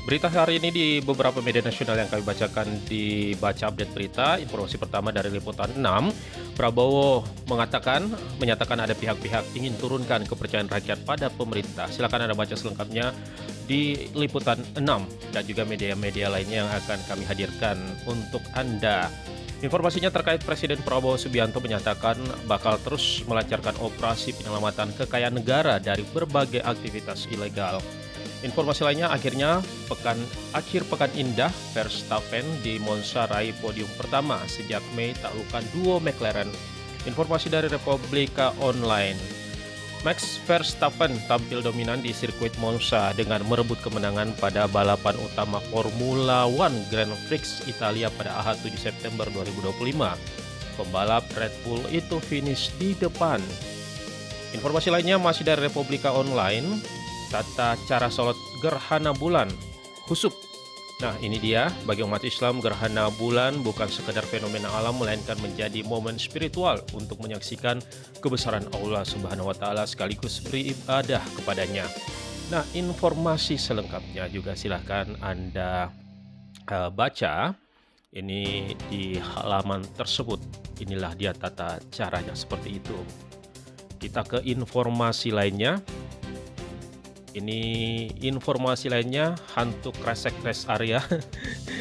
Berita hari ini di beberapa media nasional yang kami bacakan di Baca Update Berita. Informasi pertama dari Liputan 6, Prabowo menyatakan ada pihak-pihak ingin turunkan kepercayaan rakyat pada pemerintah. Silakan Anda baca selengkapnya di Liputan 6 dan juga media-media lainnya yang akan kami hadirkan untuk Anda. Informasinya terkait Presiden Prabowo Subianto menyatakan bakal terus melancarkan operasi penyelamatan kekayaan negara dari berbagai aktivitas ilegal. Informasi lainnya, akhir pekan indah, Verstappen di Monza raih podium pertama sejak Mei taklukkan duo McLaren. Informasi dari Republika Online. Max Verstappen tampil dominan di sirkuit Monza dengan merebut kemenangan pada balapan utama Formula One Grand Prix Italia pada Ahad 7 September 2025. Pembalap Red Bull itu finish di depan. Informasi lainnya masih dari Republika Online. Tata cara sholat gerhana bulan khusyuk. Nah, ini dia, bagi umat Islam gerhana bulan bukan sekedar fenomena alam melainkan menjadi momen spiritual untuk menyaksikan kebesaran Allah Subhanahu wa taala sekaligus beribadah kepadanya. Nah, informasi selengkapnya juga silahkan Anda baca ini di halaman tersebut. Inilah dia tata caranya seperti itu. Kita ke informasi lainnya. Ini informasi lainnya, hantu kresek rest area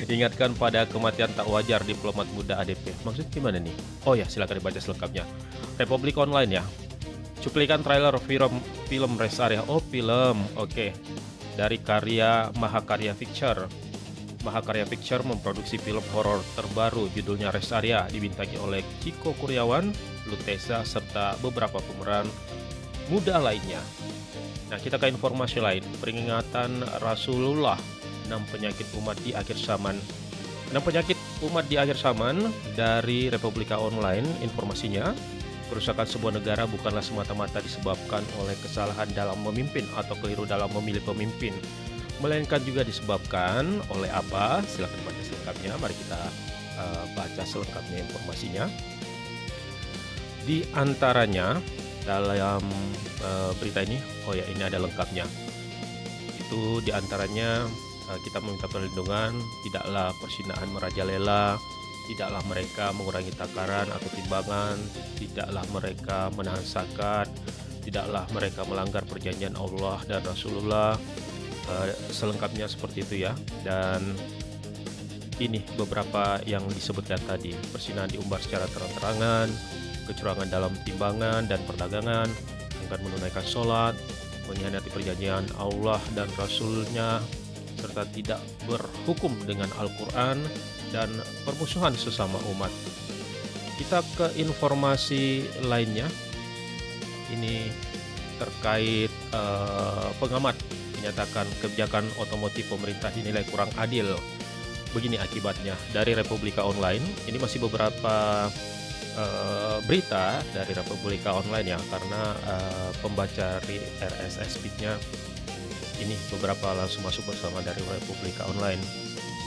ingatkan pada kematian tak wajar diplomat muda ADP. Maksudnya gimana nih? Oh ya, silakan dibaca selengkapnya. Republik Online ya. Cuplikan trailer film rest area. Oh, film. Oke. Dari karya Mahakarya Picture. Mahakarya Picture memproduksi film horor terbaru judulnya Rest Area, dibintangi oleh Chico Kuryawan, Luteza, serta beberapa pemeran muda lainnya. Nah, kita ke informasi lain. Peringatan Rasulullah 6 penyakit umat di akhir zaman. 6 penyakit umat di akhir zaman dari Republika Online. Informasinya, kerusakan sebuah negara bukanlah semata-mata disebabkan oleh kesalahan dalam memimpin atau keliru dalam memilih pemimpin, melainkan juga disebabkan oleh apa? Silakan baca selengkapnya. Mari kita baca selengkapnya informasinya. Di antaranya dalam berita ini, oh ya, ini ada lengkapnya. Itu diantaranya kita meminta perlindungan, tidaklah perzinaan merajalela, tidaklah mereka mengurangi takaran atau timbangan, tidaklah mereka menahan zakat, tidaklah mereka melanggar perjanjian Allah dan Rasulullah. Selengkapnya seperti itu ya. Dan ini beberapa yang disebutkan tadi. Perzinahan diumbar secara terang-terangan, kecurangan dalam timbangan dan perdagangan, enggan menunaikan sholat, mengkhianati perjanjian Allah dan Rasul-Nya, serta tidak berhukum dengan Al-Quran, dan permusuhan sesama umat. Kita ke informasi lainnya. Ini terkait pengamat menyatakan kebijakan otomotif pemerintah dinilai kurang adil. Begini akibatnya dari Republika Online. Ini masih beberapa berita dari Republika Online ya, karena pembaca RSS feed-nya ini beberapa langsung masuk bersama dari Republika Online.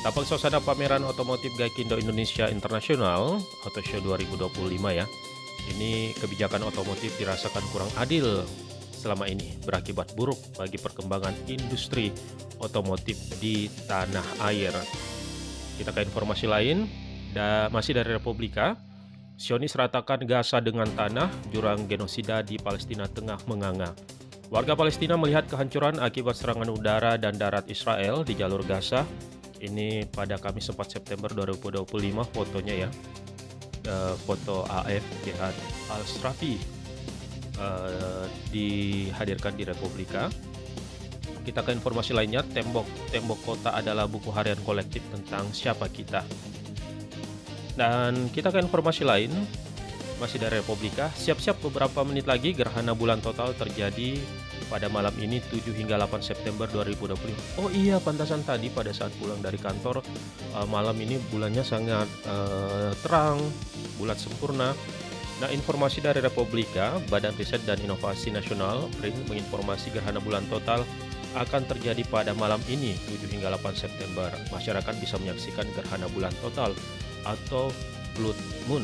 Tampak suasana pameran otomotif Gaikindo Indonesia International Auto Show 2025 ya. Ini kebijakan otomotif dirasakan kurang adil selama ini, berakibat buruk bagi perkembangan industri otomotif di tanah air. Kita ke informasi lain, masih dari Republika. Zionis ratakan Gaza dengan tanah, jurang genosida di Palestina tengah menganga. Warga Palestina melihat kehancuran akibat serangan udara dan darat Israel di jalur Gaza. Ini pada Kamis 4 September 2025 fotonya ya. Foto AF Jihad Al-Srafi dihadirkan di Republika. Kita ke informasi lainnya, Tembok Kota adalah buku harian kolektif tentang siapa kita. Dan kita ke informasi lain, masih dari Republika. Siap-siap beberapa menit lagi gerhana bulan total terjadi pada malam ini 7 hingga 8 September 2025. Oh iya, pantasan tadi pada saat pulang dari kantor, malam ini bulannya sangat terang, bulat sempurna. Nah, informasi dari Republika, Badan Riset dan Inovasi Nasional BRIN menginformasi gerhana bulan total akan terjadi pada malam ini 7 hingga 8 September. Masyarakat bisa menyaksikan gerhana bulan total atau blood moon.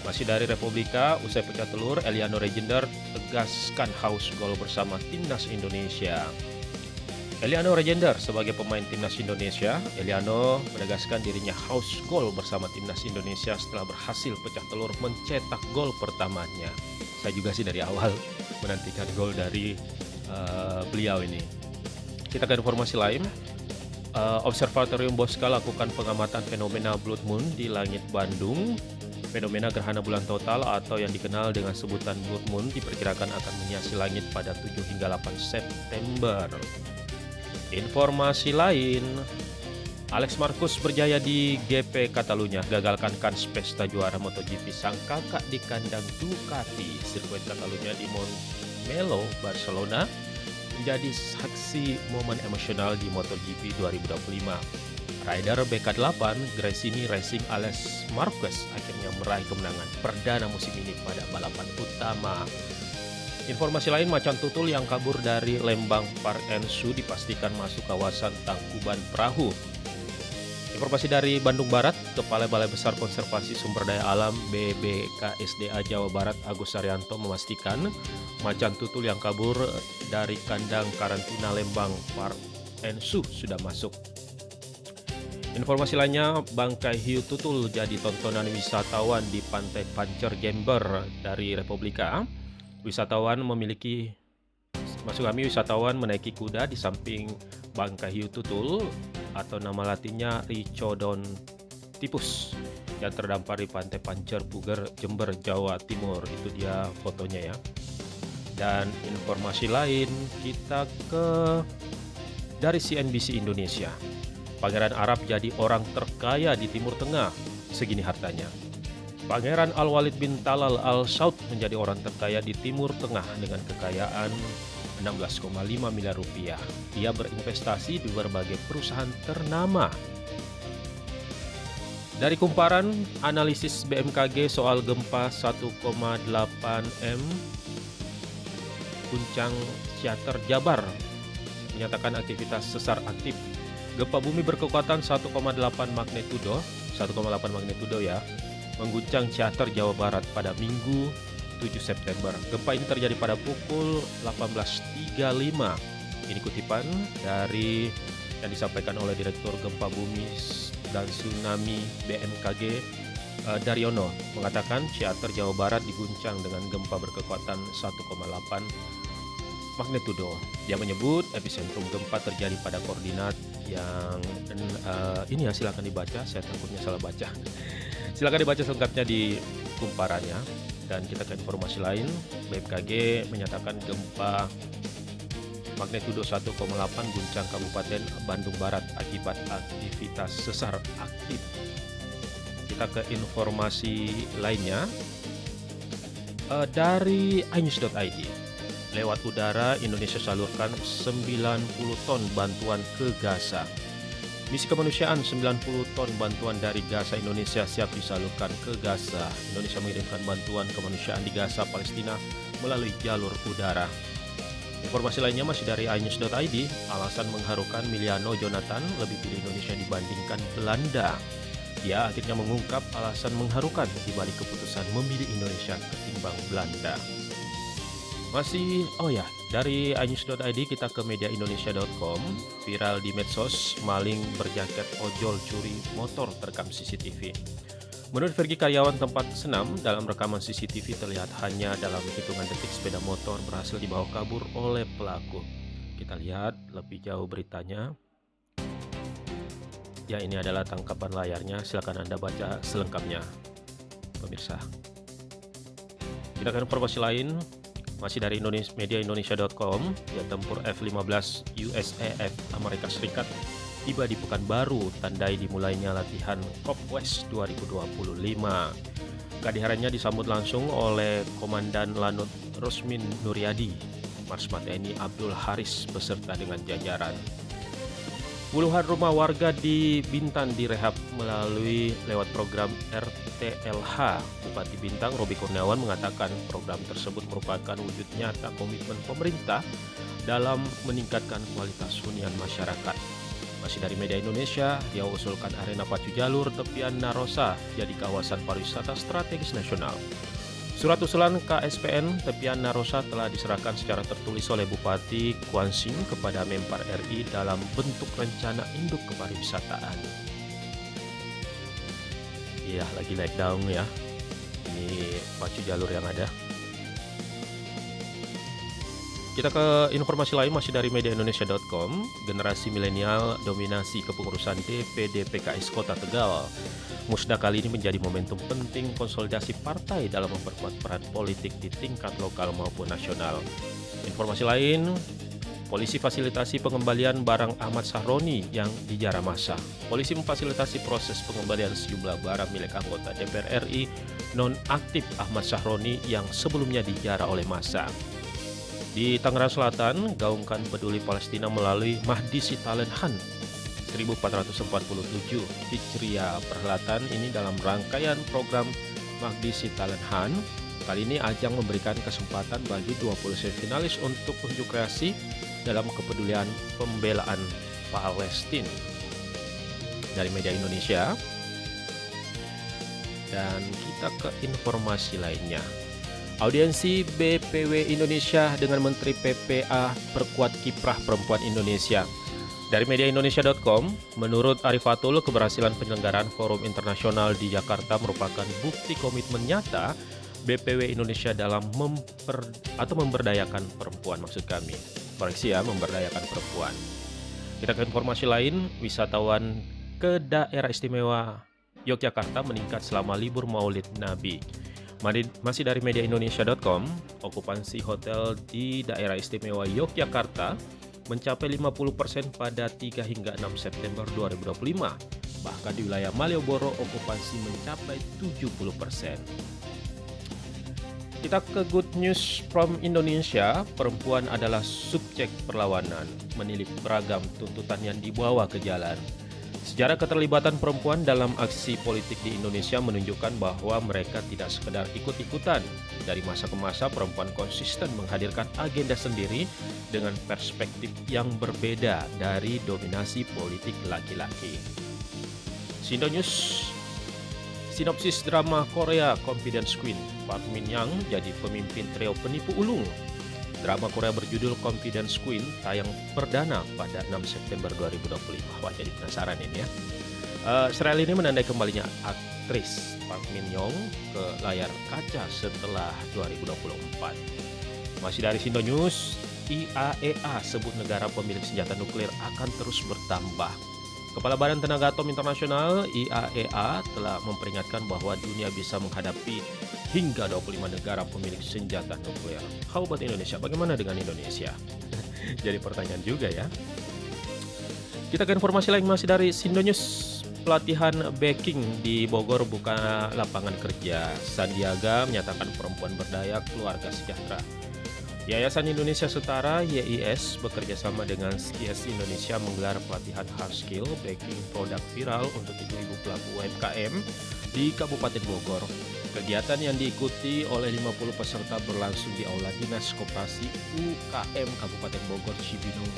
Masih dari Republika, usai pecah telur, Eliano Regender tegaskan haus gol bersama timnas Indonesia. Eliano Regender sebagai pemain timnas Indonesia. Eliano menegaskan dirinya haus gol bersama timnas Indonesia setelah berhasil pecah telur mencetak gol pertamanya. Saya juga sih dari awal menantikan gol dari beliau ini. Kita ke informasi lain. Observatorium Bosca lakukan pengamatan fenomena Blood Moon di langit Bandung. Fenomena gerhana bulan total atau yang dikenal dengan sebutan Blood Moon diperkirakan akan menghiasi langit pada 7 hingga 8 September. Informasi lain, Alex Marquez berjaya di GP Catalunya, gagalkan kans pesta juara MotoGP sang kakak di kandang Ducati. Sirkuit Catalunya di Montmeló, Barcelona menjadi saksi momen emosional di MotoGP 2025. Rider BK8 Gresini Racing Alex Marquez akhirnya meraih kemenangan perdana musim ini pada balapan utama. Informasi lain, macan tutul yang kabur dari Lembang Park Ensu dipastikan masuk kawasan Tangkuban Perahu. Informasi dari Bandung Barat, Kepala Balai Besar Konservasi Sumber Daya Alam BBKSDA Jawa Barat Agus Saryanto memastikan macan tutul yang kabur dari kandang karantina Lembang Park Ensu sudah masuk. Informasi lainnya, bangkai hiu tutul jadi tontonan wisatawan di Pantai Pancer Jember dari Republika. Wisatawan menaiki kuda di samping bangkai hiu tutul atau nama latinnya Ricodon tipus yang terdampar di Pantai Pancer Puger, Jember, Jawa Timur. Itu dia fotonya ya. Dan informasi lain kita dari CNBC Indonesia. Pangeran Arab jadi orang terkaya di Timur Tengah, segini hartanya. Pangeran Al-Walid bin Talal Al Saud menjadi orang terkaya di Timur Tengah dengan kekayaan 16,5 miliar rupiah. Dia berinvestasi di berbagai perusahaan ternama. Dari kumparan analisis BMKG soal gempa 1,8 M guncang Ciater Jabar menyatakan aktivitas sesar aktif. Gempa bumi berkekuatan 1,8 magnitudo ya, mengguncang Ciater, Jawa Barat pada Minggu 7 September. Gempa ini terjadi pada pukul 18.35. Ini kutipan dari yang disampaikan oleh Direktur Gempa Bumi dan Tsunami BMKG Daryono, mengatakan Ciater, Jawa Barat diguncang dengan gempa berkekuatan 1,8 magnitudo. Dia menyebut epicentrum gempa terjadi pada koordinat yang ini ya, silakan dibaca, saya takutnya salah baca. Silakan dibaca selengkapnya di kumparannya. Dan kita ke informasi lain, BMKG menyatakan gempa magnitudo 1,8 guncang Kabupaten Bandung Barat akibat aktivitas sesar aktif. Kita ke informasi lainnya dari inews.id. Lewat udara, Indonesia salurkan 90 ton bantuan ke Gaza. Misi kemanusiaan 90 ton bantuan dari Gaza Indonesia siap disalurkan ke Gaza. Indonesia mengirimkan bantuan kemanusiaan di Gaza, Palestina melalui jalur udara. Informasi lainnya masih dari inews.id. Alasan mengharukan Miliano Jonathan lebih pilih Indonesia dibandingkan Belanda. Dia akhirnya mengungkap alasan mengharukan di balik keputusan memilih Indonesia ketimbang Belanda. Dari inews.id kita ke mediaindonesia.com. Viral di medsos, maling berjaket ojol curi motor terekam CCTV. Menurut Fergie, karyawan tempat senam, dalam rekaman CCTV terlihat hanya dalam hitungan detik sepeda motor berhasil dibawa kabur oleh pelaku. Kita lihat lebih jauh beritanya. Ya, ini adalah tangkapan layarnya, silakan Anda baca selengkapnya, pemirsa. Kita ke informasi lain. Masih dari mediaindonesia.com, ya, tempur F-15 USAF Amerika Serikat tiba di Pekanbaru, tandai dimulainya latihan COP-West 2025. Kehadirannya disambut langsung oleh Komandan Lanut Rosmin Nuryadi, Marsma TNI Abdul Haris beserta dengan jajaran. Puluhan rumah warga di Bintan direhab melalui lewat program RTLH. Bupati Bintang Robi Kurniawan mengatakan program tersebut merupakan wujud nyata komitmen pemerintah dalam meningkatkan kualitas hunian masyarakat. Masih dari Media Indonesia, dia usulkan arena pacu jalur tepian Narosa jadi kawasan pariwisata strategis nasional. Surat usulan KSPN Tepian Narosa telah diserahkan secara tertulis oleh Bupati Kuansing kepada Menpar RI dalam bentuk rencana induk kepariwisataan. Iya, lagi naik daun ya. Ini pacu jalur yang ada. Kita ke informasi lain masih dari mediaindonesia.com. Generasi milenial dominasi kepengurusan DPD PKS Kota Tegal. Musda kali ini menjadi momentum penting konsolidasi partai dalam memperkuat peran politik di tingkat lokal maupun nasional. Informasi lain, polisi fasilitasi pengembalian barang Ahmad Sahroni yang dijarah massa. Polisi memfasilitasi proses pengembalian sejumlah barang milik anggota DPR RI non-aktif Ahmad Sahroni yang sebelumnya dijarah oleh massa. Di Tangerang Selatan, gaungkan peduli Palestina melalui Mahdi Sitalenhan 1447 Hijriah. Perhelatan ini dalam rangkaian program Mahdi Sitalenhan. Kali ini ajang memberikan kesempatan bagi 20 finalis untuk unjuk kreasi dalam kepedulian pembelaan Palestina. Dari Media Indonesia. Dan kita ke informasi lainnya. Audiensi BPW Indonesia dengan Menteri PPA perkuat kiprah perempuan Indonesia. Dari mediaindonesia.com, menurut Arifatul, keberhasilan penyelenggaraan forum internasional di Jakarta merupakan bukti komitmen nyata BPW Indonesia dalam memberdayakan perempuan, maksud kami. Koreksi ya, memberdayakan perempuan. Kita ke informasi lain, wisatawan ke daerah istimewa Yogyakarta meningkat selama libur Maulid Nabi. Masih dari mediaindonesia.com, okupansi hotel di daerah istimewa Yogyakarta mencapai 50% pada 3 hingga 6 September 2025. Bahkan di wilayah Malioboro okupansi mencapai 70%. Kita ke good news from Indonesia. Perempuan adalah subjek perlawanan, menilik beragam tuntutan yang dibawa ke jalan. Sejarah keterlibatan perempuan dalam aksi politik di Indonesia menunjukkan bahwa mereka tidak sekedar ikut-ikutan. Dari masa ke masa, perempuan konsisten menghadirkan agenda sendiri dengan perspektif yang berbeda dari dominasi politik laki-laki. Sindonews, sinopsis drama Korea Confidence Queen. Park Min Young jadi pemimpin trio penipu ulung. Drama Korea berjudul Confidence Queen tayang perdana pada 6 September 2025. Wah, jadi penasaran ini ya. Serial ini menandai kembalinya aktris Park Min Young ke layar kaca setelah 2024. Masih dari Sindonews, IAEA sebut negara pemilik senjata nuklir akan terus bertambah. Kepala Badan Tenaga Atom Internasional IAEA telah memperingatkan bahwa dunia bisa menghadapi hingga 25 negara pemilik senjata nuklir. How about Indonesia? Bagaimana dengan Indonesia? Jadi pertanyaan juga ya. Kita ke informasi lain masih dari Sindonews. Pelatihan backing di Bogor buka lapangan kerja. Sandiaga menyatakan perempuan berdaya keluarga sejahtera. Yayasan Indonesia Setara YIS bekerja sama dengan Skills Indonesia menggelar pelatihan hard skill baking produk viral untuk ibu-ibu pelaku UMKM di Kabupaten Bogor. Kegiatan yang diikuti oleh 50 peserta berlangsung di Aula Dinas Koperasi UKM Kabupaten Bogor Cibinong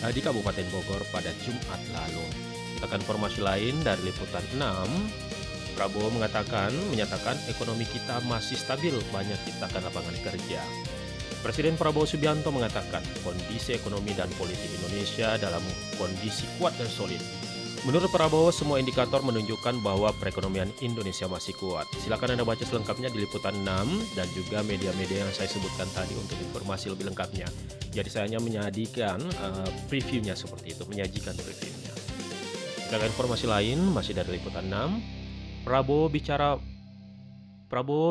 di Kabupaten Bogor pada Jumat lalu. Kita akan informasi lain dari Liputan 6. Prabowo menyatakan ekonomi kita masih stabil, banyak ciptakan lapangan kerja. Presiden Prabowo Subianto mengatakan kondisi ekonomi dan politik Indonesia dalam kondisi kuat dan solid. Menurut Prabowo, semua indikator menunjukkan bahwa perekonomian Indonesia masih kuat. Silakan Anda baca selengkapnya di Liputan 6 dan juga media-media yang saya sebutkan tadi untuk informasi lebih lengkapnya. Jadi saya hanya menyajikan previewnya seperti itu, menyajikan previewnya. Kita ke informasi lain, masih dari Liputan 6. Prabowo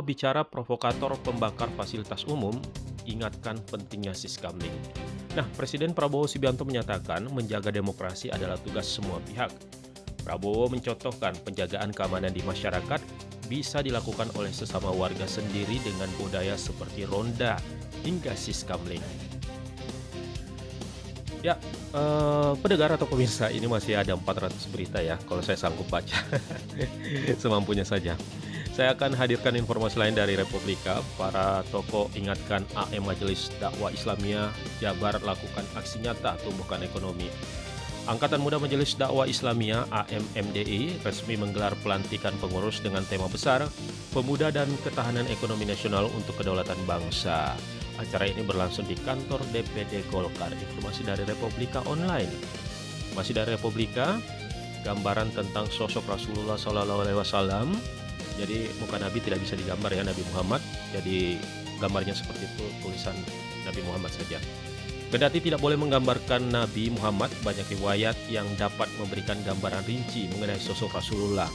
bicara provokator pembakar fasilitas umum, ingatkan pentingnya siskamling. Nah, Presiden Prabowo Subianto menyatakan menjaga demokrasi adalah tugas semua pihak. Prabowo mencontohkan penjagaan keamanan di masyarakat bisa dilakukan oleh sesama warga sendiri dengan budaya seperti ronda hingga siskamling. Ya, pendengar atau pemirsa, ini masih ada 400 berita ya, kalau saya sanggup baca. Semampunya saja. Saya akan hadirkan informasi lain dari Republika. Para tokoh ingatkan AM Majelis Dakwah Islamiyah Jabar lakukan aksi nyata tumbuhkan ekonomi. Angkatan Muda Majelis Dakwah Islamiyah AMMDI resmi menggelar pelantikan pengurus dengan tema besar Pemuda dan Ketahanan Ekonomi Nasional untuk Kedaulatan Bangsa. Acara ini berlangsung di kantor DPD Golkar. Informasi dari Republika Online. Masih dari Republika, gambaran tentang sosok Rasulullah SAW. Jadi muka Nabi tidak bisa digambar ya, Nabi Muhammad. Jadi gambarnya seperti itu, tulisan Nabi Muhammad saja. Kendati tidak boleh menggambarkan Nabi Muhammad, banyak riwayat yang dapat memberikan gambaran rinci mengenai sosok Rasulullah.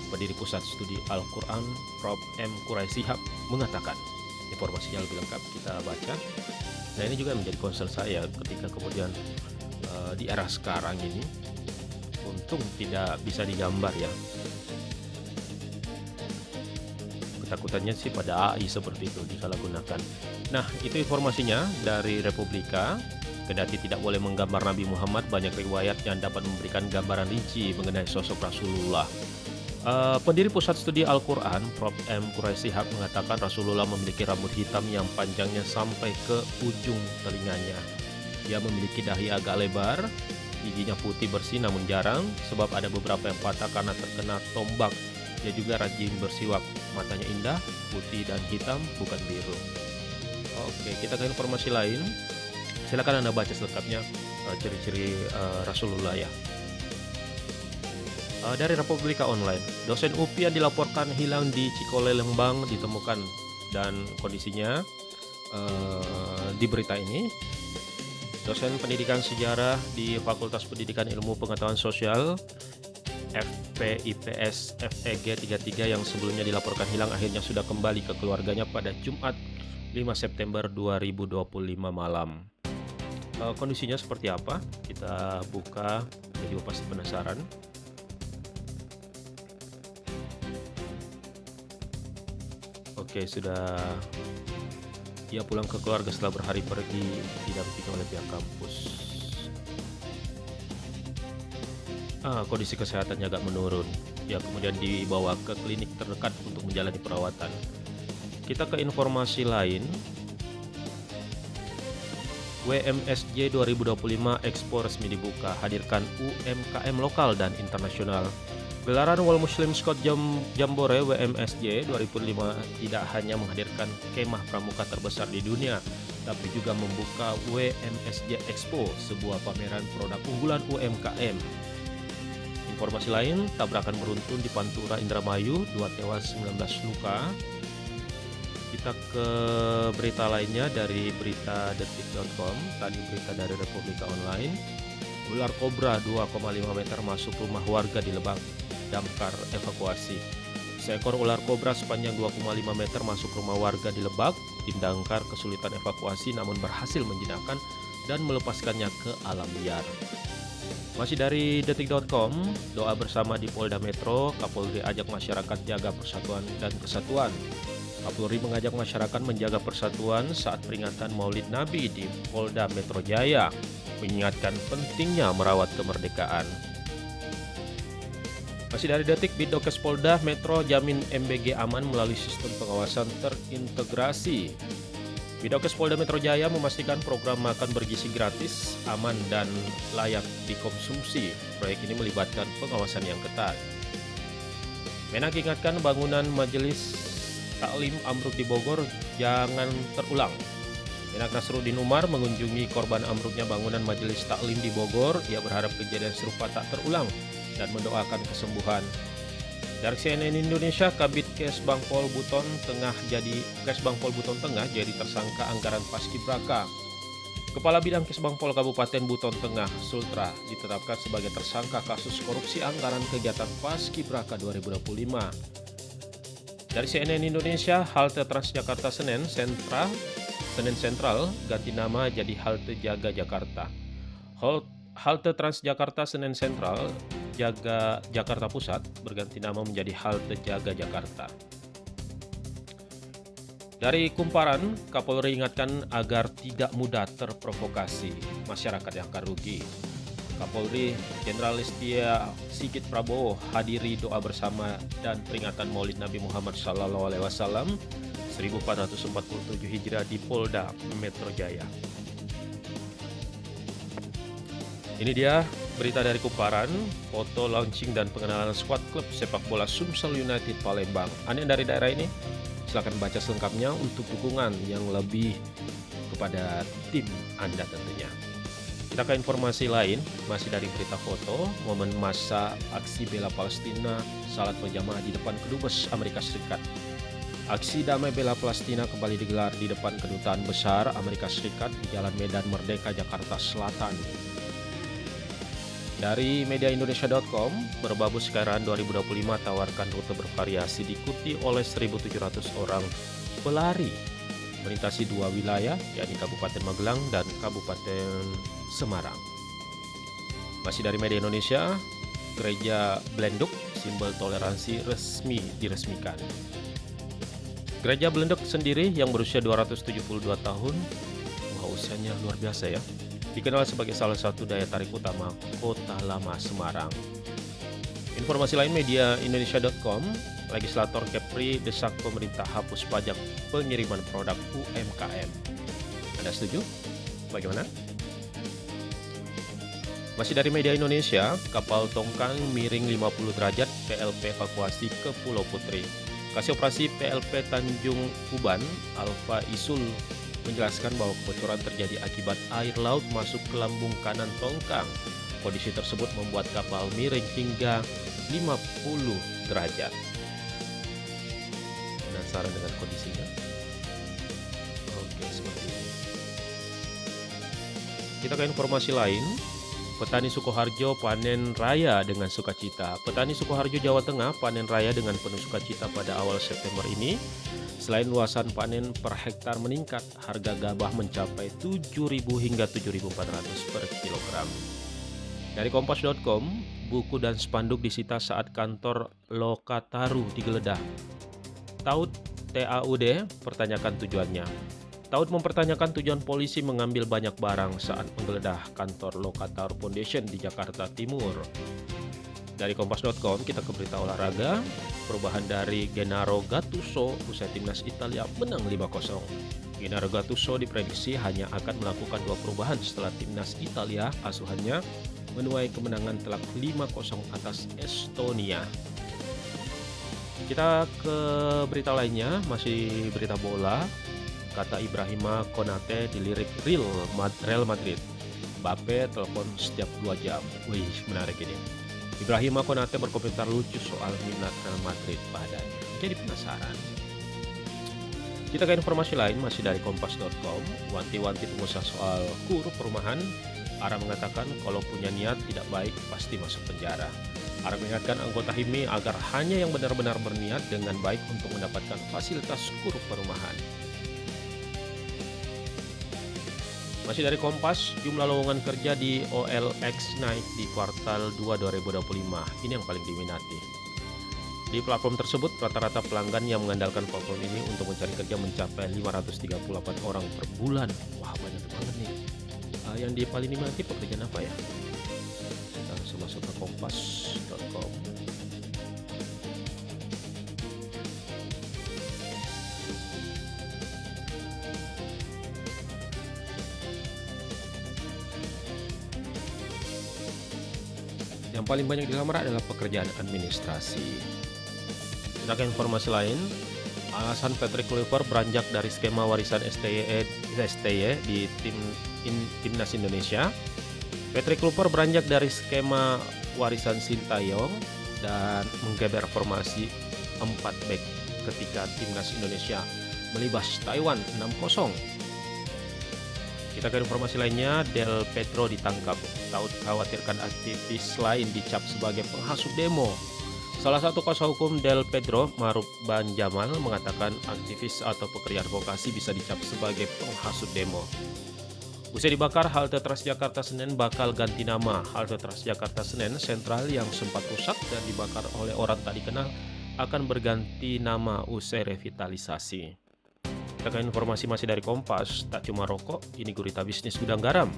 Pendiri Pusat Studi Al-Quran, Prof. M. Quraisy Shihab mengatakan, informasinya lebih lengkap kita baca. Nah, ini juga menjadi concern saya ketika kemudian di era sekarang ini, untung tidak bisa digambar ya. Ketakutannya sih pada AI seperti itu disalahgunakan. Nah, itu informasinya dari Republika. Kendati tidak boleh menggambar Nabi Muhammad, banyak riwayat yang dapat memberikan gambaran rinci mengenai sosok Rasulullah. Pendiri Pusat Studi Al-Quran, Prof. M. Quraisy Shihab mengatakan Rasulullah memiliki rambut hitam yang panjangnya sampai ke ujung telinganya. Dia memiliki dahi agak lebar, giginya putih bersih namun jarang, sebab ada beberapa yang patah karena terkena tombak. Dia juga rajin bersiwak, matanya indah, putih dan hitam, bukan biru. Oke, kita ke informasi lain. Silakan Anda baca selengkapnya ciri-ciri Rasulullah ya. Dari Republika Online, dosen UPI yang dilaporkan hilang di Cikole Lembang ditemukan, dan kondisinya di berita ini, dosen pendidikan sejarah di Fakultas Pendidikan Ilmu Pengetahuan Sosial FPIPS FEG 33 yang sebelumnya dilaporkan hilang akhirnya sudah kembali ke keluarganya pada Jumat 5 September 2025 malam. Kondisinya seperti apa? Kita buka, Anda juga pasti penasaran. Oke, sudah ia pulang ke keluarga setelah berhari pergi didampingi oleh pihak kampus. Kondisi kesehatannya agak menurun. Ya, kemudian dibawa ke klinik terdekat untuk menjalani perawatan. Kita ke informasi lain. WMSJ 2025 Expo resmi dibuka, hadirkan UMKM lokal dan internasional. Gelaran World Muslim Scout Jambore WMSJ 2025 tidak hanya menghadirkan kemah pramuka terbesar di dunia, tapi juga membuka WMSJ Expo, sebuah pameran produk unggulan UMKM. Informasi lain, tabrakan beruntun di Pantura Indramayu, 2 tewas 19 luka. Kita ke berita lainnya dari berita detik.com, tadi berita dari Republika Online. Ular kobra 2,5 meter masuk rumah warga di Lebak, damkar evakuasi. Seekor ular kobra sepanjang 2,5 meter masuk rumah warga di Lebak, tim damkar kesulitan evakuasi namun berhasil menjinakkan dan melepaskannya ke alam liar. Masih dari detik.com, doa bersama di Polda Metro, Kapolri ajak masyarakat jaga persatuan dan kesatuan. Kapolri mengajak masyarakat menjaga persatuan saat peringatan Maulid Nabi di Polda Metro Jaya, mengingatkan pentingnya merawat kemerdekaan. Masih dari detik, Bidokes Polda Metro jamin MBG aman melalui sistem pengawasan terintegrasi. Bidokes Polda Metro Jaya memastikan program makan bergizi gratis, aman, dan layak dikonsumsi. Proyek ini melibatkan pengawasan yang ketat. Menak ingatkan bangunan Majelis Taklim ambruk di Bogor jangan terulang. Menak Nasruddin Umar mengunjungi korban ambruknya bangunan Majelis Taklim di Bogor. Ia berharap kejadian serupa tak terulang dan mendoakan kesembuhan. Dari CNN Indonesia, Kabid Kes Bangpol Buton Tengah jadi tersangka anggaran Paskibraka. Kepala Bidang Kes Bangpol Kabupaten Buton Tengah, Sultra, ditetapkan sebagai tersangka kasus korupsi anggaran kegiatan Paskibraka 2025. Dari CNN Indonesia, halte Transjakarta Senen Sentral ganti nama jadi halte Jaga Jakarta. Halte Transjakarta Senen Sentral Jakarta Pusat berganti nama menjadi halte Jaga Jakarta. Dari Kumparan, Kapolri ingatkan agar tidak mudah terprovokasi, masyarakat yang akan rugi. Kapolri Jenderal Listio Sigit Prabowo hadiri doa bersama dan peringatan Maulid Nabi Muhammad SAW 1447 Hijriah di Polda Metro Jaya. Ini dia Berita dari Kumparan, foto launching dan pengenalan skuad klub sepak bola Sumsel United Palembang. Anda yang dari daerah ini? Silakan baca selengkapnya untuk dukungan yang lebih kepada tim Anda tentunya. Kita ke informasi lain, masih dari berita foto, momen masa aksi bela Palestina, salat berjamaah di depan Kedubes Amerika Serikat. Aksi damai bela Palestina kembali digelar di depan Kedutaan Besar Amerika Serikat di Jalan Medan Merdeka, Jakarta Selatan. Dari media Indonesia.com, Berbabu Skyrun 2025 tawarkan rute bervariasi diikuti oleh 1.700 orang pelari melintasi dua wilayah, yakni Kabupaten Magelang dan Kabupaten Semarang. Masih dari media Indonesia, Gereja Blenduk, simbol toleransi resmi diresmikan. Gereja Blenduk sendiri yang berusia 272 tahun, usianya luar biasa ya, dikenal sebagai salah satu daya tarik utama Kota Lama Semarang. Informasi lain media Indonesia.com, legislator Kepri desak pemerintah hapus pajak pengiriman produk UMKM. Anda setuju? Bagaimana? Masih dari media Indonesia, kapal tongkang miring 50 derajat PLP evakuasi ke Pulau Putri. Kasih operasi PLP Tanjung Uban, Alfa Isul menjelaskan bahwa kebocoran terjadi akibat air laut masuk ke lambung kanan tongkang. Kondisi tersebut membuat kapal miring hingga 50 derajat. Penasaran dengan kondisinya? Oke, seperti ini. Kita ke informasi lain. Petani Sukoharjo panen raya dengan sukacita. Petani Sukoharjo, Jawa Tengah panen raya dengan penuh sukacita pada awal September ini. Selain luasan panen per hektar meningkat, harga gabah mencapai 7.000 hingga 7.400 per kilogram. Dari Kompas.com, buku dan spanduk disita saat kantor Lokataru digeledah. Taut TAUD pertanyakan tujuannya. Taut mempertanyakan tujuan polisi mengambil banyak barang saat menggeledah kantor Lokataru Foundation di Jakarta Timur. Dari Kompas.com kita ke berita olahraga. Perubahan dari Gennaro Gattuso usai timnas Italia menang 5-0. Gennaro Gattuso diprediksi hanya akan melakukan 2 perubahan setelah timnas Italia asuhannya menuai kemenangan telak 5-0 atas Estonia. Kita ke berita lainnya, masih berita bola. Kata Ibrahima Konate dilirik Real Madrid. Mbappe telepon setiap 2 jam. Wih, menarik ini. Ibrahima Konate berkomentar lucu soal minat Real Madrid padanya. Jadi penasaran. Kita ke informasi lain masih dari Kompas.com. Wanti-wanti pengusaha soal kur perumahan. Ara mengatakan kalau punya niat tidak baik pasti masuk penjara. Ara mengingatkan anggota HIMI agar hanya yang benar-benar berniat dengan baik untuk mendapatkan fasilitas kur perumahan. Masih dari Kompas, jumlah lowongan kerja di OLX naik di kuartal 2 2025. Ini yang paling diminati. Di platform tersebut, rata-rata pelanggan yang mengandalkan platform ini untuk mencari kerja mencapai 538 orang per bulan. Wah, banyak banget nih. Yang di paling diminati pekerjaan apa ya? Kita langsung masuk ke kompas.com. Yang paling banyak dilamar adalah pekerjaan administrasi. Kita ke informasi lain. Alasan Patrick Kluivert beranjak dari skema warisan STY di timnas Indonesia. Patrick Kluivert beranjak dari skema warisan Sintayong dan menggeber formasi 4 back ketika timnas Indonesia melibas Taiwan 6-0. Kita ke informasi lainnya, Del Pedro ditangkap. Taut khawatirkan aktivis lain dicap sebagai penghasut demo. Salah satu kuasa hukum Del Pedro, Maruf Banjamal, mengatakan aktivis atau pekerja advokasi bisa dicap sebagai penghasut demo. Usai dibakar, halte Transjakarta Senen bakal ganti nama. Halte Transjakarta Senen Sentral yang sempat rusak dan dibakar oleh orang tak dikenal akan berganti nama usai revitalisasi. Kita ke informasi masih dari Kompas. Tak cuma rokok, ini gurita bisnis gudang garam.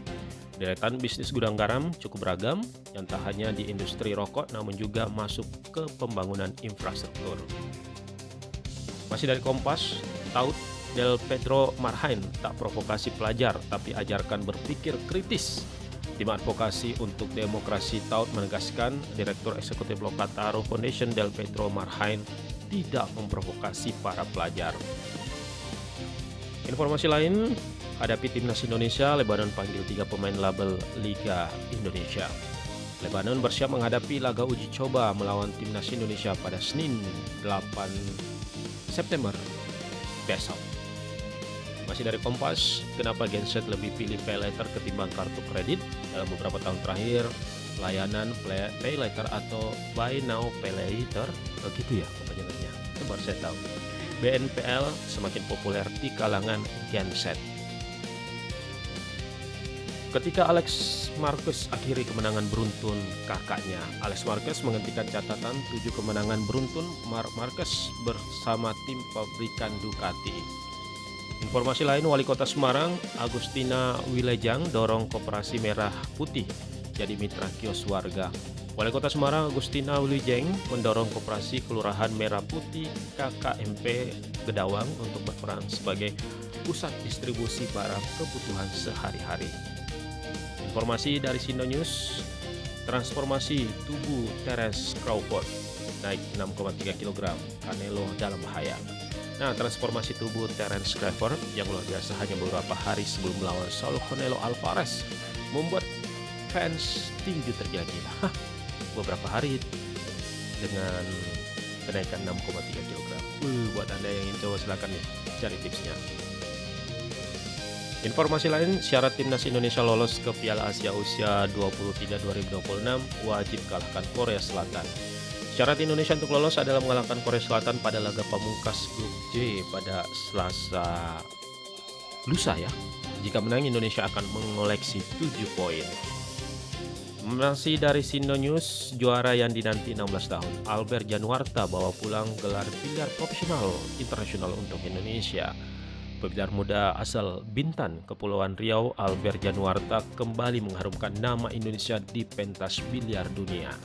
Deretan bisnis gudang garam cukup beragam, yang tak hanya di industri rokok namun juga masuk ke pembangunan infrastruktur. Masih dari Kompas, Taut Del Pedro Marhain tak provokasi pelajar tapi ajarkan berpikir kritis. Tim Advokasi untuk Demokrasi TAUT menegaskan Direktur Eksekutif Lokataru Foundation Del Pedro Marhain tidak memprovokasi para pelajar. Informasi lain, hadapi Timnas Indonesia, Lebanon panggil 3 pemain label Liga Indonesia. Lebanon bersiap menghadapi laga uji coba melawan Timnas Indonesia pada Senin 8 September besok. Masih dari Kompas, kenapa Genset lebih pilih pay later ketimbang kartu kredit? Dalam beberapa tahun terakhir, layanan pay later atau buy now pay later, begitu ya kepanjangannya, itu baru saya tahu. BNPL semakin populer di kalangan Genset. Ketika Alex Marquez akhiri kemenangan beruntun kakaknya, Alex Marquez menghentikan catatan 7 kemenangan beruntun Marc Marquez bersama tim pabrikan Ducati. Informasi lain, Wali Kota Semarang, Agustina Wilejang, dorong Koperasi Merah Putih jadi mitra kios warga. Wali Kota Semarang, Agustina Wilejang, mendorong Koperasi Kelurahan Merah Putih KKMP Gedawang untuk berperan sebagai pusat distribusi barang kebutuhan sehari-hari. Informasi dari Sindo News, transformasi tubuh Terence Crawford naik 6,3 kg, Canelo dalam bahaya. Nah, transformasi tubuh Terence Crawford yang luar biasa hanya beberapa hari sebelum melawan Saul Canelo Alvarez membuat fans tinju tergila-gila. Beberapa hari dengan kenaikan 6,3 kg. Buat Anda yang ingin coba silakan nih cari tipsnya. Informasi lain, syarat Timnas Indonesia lolos ke Piala Asia usia 23 2026 wajib kalahkan Korea Selatan. Syarat Indonesia untuk lolos adalah mengalahkan Korea Selatan pada laga pamungkas grup J pada Selasa lusa ya. Jika menang, Indonesia akan mengoleksi 7 poin. Masih dari Sindo News, juara yang dinanti 16 tahun, Albert Januarta bawa pulang gelar biliar profesional internasional untuk Indonesia. Pebiliar muda asal Bintan, Kepulauan Riau, Albert Januarta kembali mengharumkan nama Indonesia di pentas biliar dunia.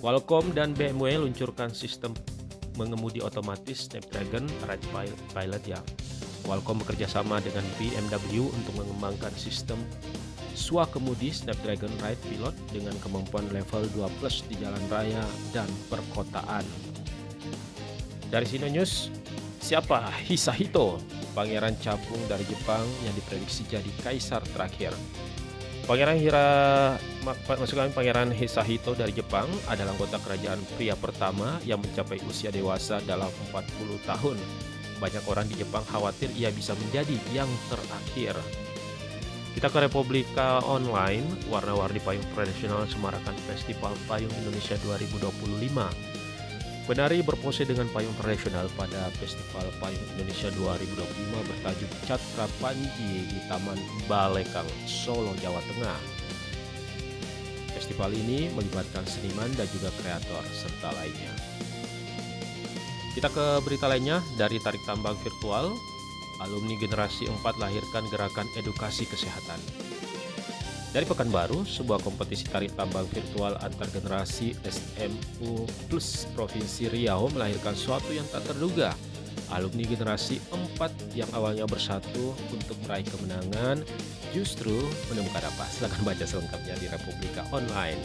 Qualcomm dan BMW luncurkan sistem mengemudi otomatis Snapdragon Ride Pilot ya. Qualcomm bekerja sama dengan BMW untuk mengembangkan sistem swakemudi Snapdragon Ride Pilot dengan kemampuan level 2+ di jalan raya dan perkotaan. Dari Sindo News, siapa Hisahito, pangeran capung dari Jepang yang diprediksi jadi kaisar terakhir? Pangeran Hisahito dari Jepang adalah anggota kerajaan pria pertama yang mencapai usia dewasa dalam 40 tahun. Banyak orang di Jepang khawatir ia bisa menjadi yang terakhir. Kita ke Republika Online, warna-warni payung tradisional semarakan Festival Payung Indonesia 2025. Penari berpose dengan payung tradisional pada Festival Payung Indonesia 2025 bertajuk Catra Panji di Taman Balekang, Solo, Jawa Tengah. Festival ini melibatkan seniman dan juga kreator serta lainnya. Kita ke berita lainnya, dari tarik tambang virtual, alumni generasi 4 lahirkan gerakan edukasi kesehatan. Dari Pekanbaru, sebuah kompetisi tarik tambang virtual antar generasi SMU Plus Provinsi Riau melahirkan sesuatu yang tak terduga. Alumni generasi 4 yang awalnya bersatu untuk meraih kemenangan justru menemukan apa? Silakan baca selengkapnya di Republika Online.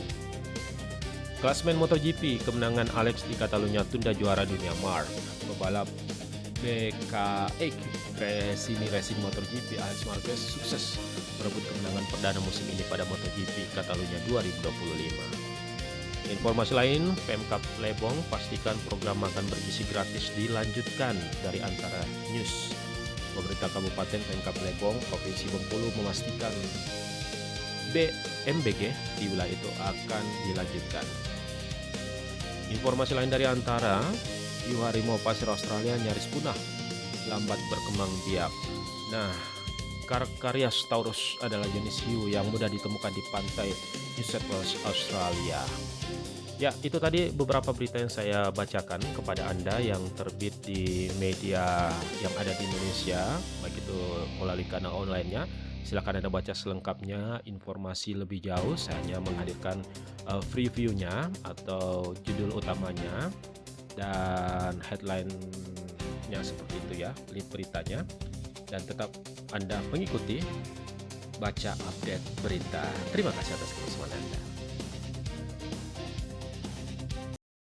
Klasmen MotoGP, kemenangan Alex di Catalunya tunda juara dunia Marc. Pebalap BKX Racing MotoGP Alex Marquez sukses merebut kemenangan perdana musim ini pada MotoGP Catalunya 2025. Informasi lain, Pemkab Lebong pastikan program makan bergizi gratis dilanjutkan. Dari Antara News, pemerintah Kabupaten Pemkab Lebong, Provinsi Bengkulu memastikan BMBG di wilayah itu akan dilanjutkan. Informasi lain dari Antara, hiu harimau pasir Australia nyaris punah, lambat berkembang biak. Nah, Carcharias taurus adalah jenis hiu yang mudah ditemukan di pantai New South Wales, Australia. Ya, itu tadi beberapa berita yang saya bacakan kepada Anda yang terbit di media yang ada di Indonesia, baik itu melalui kanal online-nya. Silakan Anda baca selengkapnya informasi lebih jauh. Saya hanya menghadirkan preview-nya atau judul utamanya dan headline-nya seperti itu ya, lead beritanya. Dan tetap Anda mengikuti Baca Update Berita. Terima kasih atas kebersamaan Anda.